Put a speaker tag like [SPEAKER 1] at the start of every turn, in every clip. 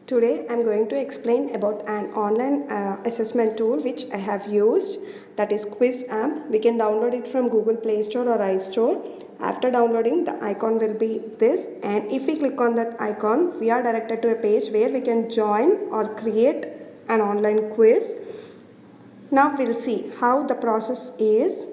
[SPEAKER 1] Today I'm going to explain about an online assessment tool which I have used, that is Quiz app. We can download it from Google Play Store or iStore. After downloading, the icon will be this, and if we click on that icon, we are directed to a page where we can join or create an online quiz. Now we'll see how the process is.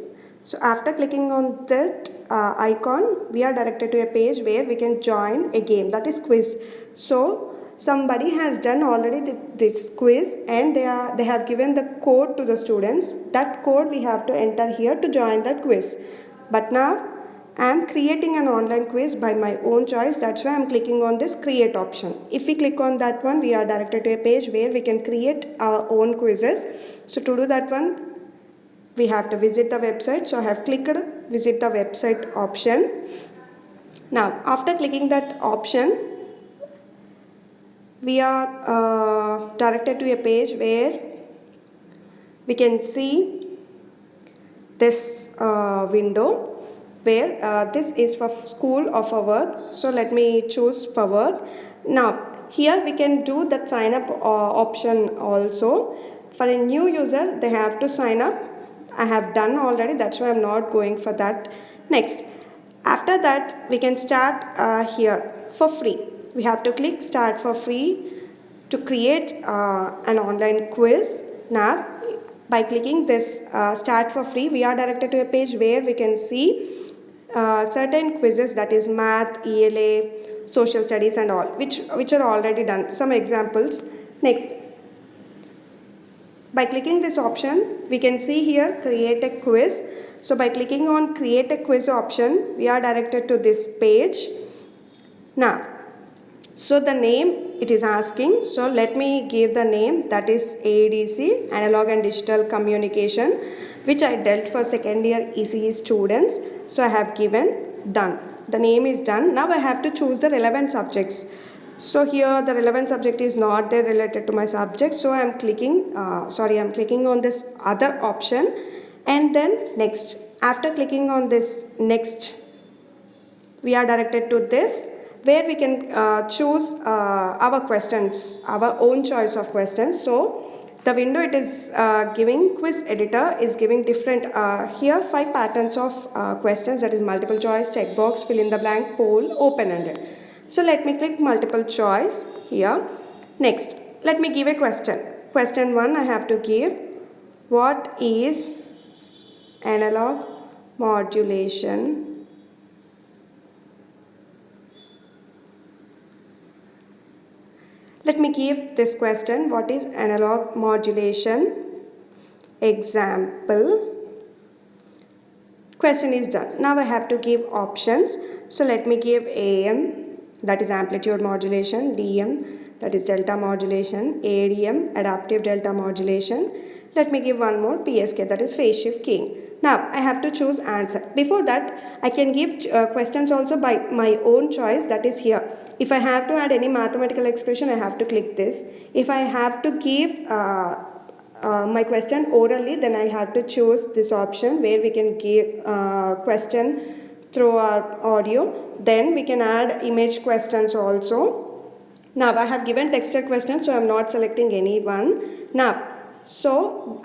[SPEAKER 1] So after clicking on that icon, we are directed to a page where we can join a game, that is quiz. So somebody has done already this quiz, and they have given the code to the students. That code we have to enter here to join that quiz. But now I am creating an online quiz by my own choice. That's why I am clicking on this create option. If we click on that one, we are directed to a page where we can create our own quizzes. So to do that one, we have to visit the website. So I have clicked visit the website option. Now after clicking that option, we are directed to a page where we can see this window where this is for school or for work. So let me choose for work. Now here we can do the sign up option also. For a new user, they have to sign up. I have done already, that's why I'm not going for that. Next, after that we can start here for free. We have to click start for free to create an online quiz. Now by clicking this start for free, we are directed to a page where we can see certain quizzes, that is math, ELA, social studies and all, which are already done. Some examples. Next, by clicking this option, we can see here create a quiz. So by clicking on create a quiz option, we are directed to this page. Now, so the name it is asking, so let me give the name, that is ADC, Analog and Digital Communication, which I dealt for second year ECE students. So I have given done. The name is done. Now I have to choose the relevant subjects. So here the relevant subject is not there related to my subject. So I am clicking, I'm clicking on this other option, and then next. After clicking on this next, we are directed to this where we can choose our questions, our own choice of questions. So the window it is giving quiz editor is giving different here 5 patterns of questions, that is multiple choice, checkbox, fill in the blank, poll, open-ended. So let me click multiple choice here. Next, let me give a question. Question 1 I have to give, what is analog modulation? Let me give this question, what is analog modulation? Example. Question is done. Now I have to give options. So let me give AM, that is amplitude modulation, DM, that is delta modulation, ADM, adaptive delta modulation. Let me give one more, PSK, that is phase shift keying. Now I have to choose answer. Before that, I can give questions also by my own choice, that is here. If I have to add any mathematical expression, I have to click this. If I have to give my question orally, then I have to choose this option where we can give question through our audio. Then we can add image questions also. Now I have given texted questions, so I am not selecting any one. Now, so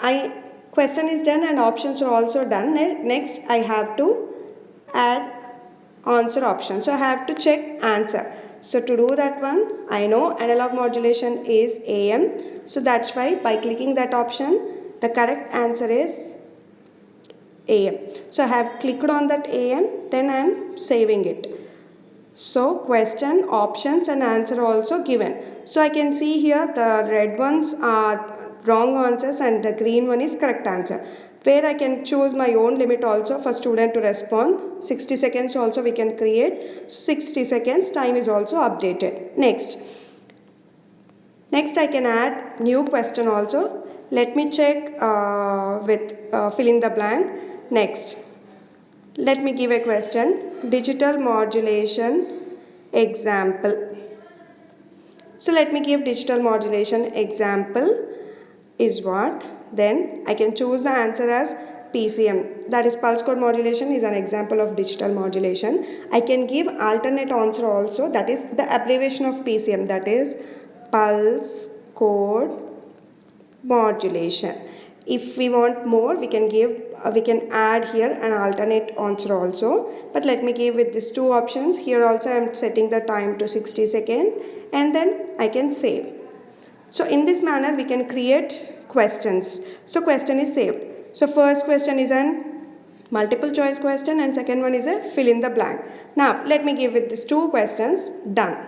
[SPEAKER 1] question is done and options are also done. Next, I have to add answer option. So I have to check answer. So to do that one, I know analog modulation is AM. So that's why by clicking that option, the correct answer is AM. So I have clicked on that AM, then I am saving it. So question, options and answer also given. So I can see here the red ones are wrong answers and the green one is correct answer, where I can choose my own limit also for student to respond. 60 seconds also we can create. 60 seconds time is also updated. Next I can add new question also. Let me check with fill in the blank. Next, let me give a question, digital modulation example. So let me give digital modulation example is what? Then I can choose the answer as PCM, that is pulse code modulation is an example of digital modulation. I can give alternate answer also, that is the abbreviation of PCM, that is pulse code modulation. If we want more, we can add here an alternate answer also, but let me give with these two options. Here also I am setting the time to 60 seconds and then I can save. So in this manner we can create questions. So question is saved. So first question is an multiple choice question and second one is a fill in the blank. Now let me give with these two questions. Done.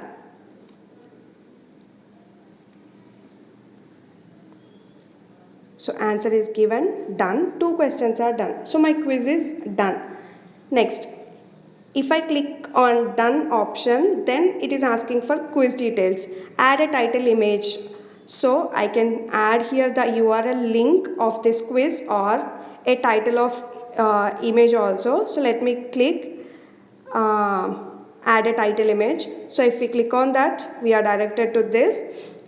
[SPEAKER 1] So answer is given, done. Two questions are done. So my quiz is done. Next, if I click on done option, then it is asking for quiz details. Add a title image. So I can add here the URL link of this quiz or a title of image also. So let me click add a title image. So if we click on that, we are directed to this.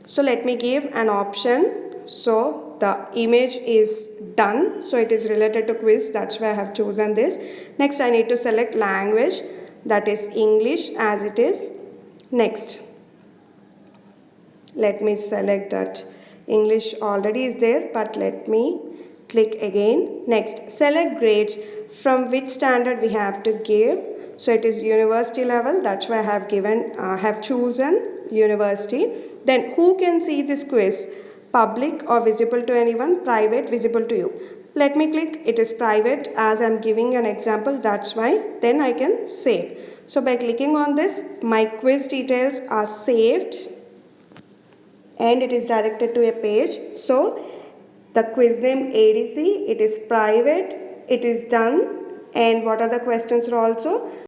[SPEAKER 1] So let me give an option. So the image is done. So it is related to quiz. That's why I have chosen this. Next, I need to select language. That is English as it is. Next, let me select that. English already is there, but let me click again. Next, select grades. From which standard we have to give. So it is university level. That's why I have chosen university. Then who can see this quiz? Public or visible to anyone? Private, visible to you. Let me click it is private as I'm giving an example. That's why. Then I can save. So by clicking on this, my quiz details are saved and it is directed to a page. So the quiz name ADC, it is private, it is done, and what are the questions are also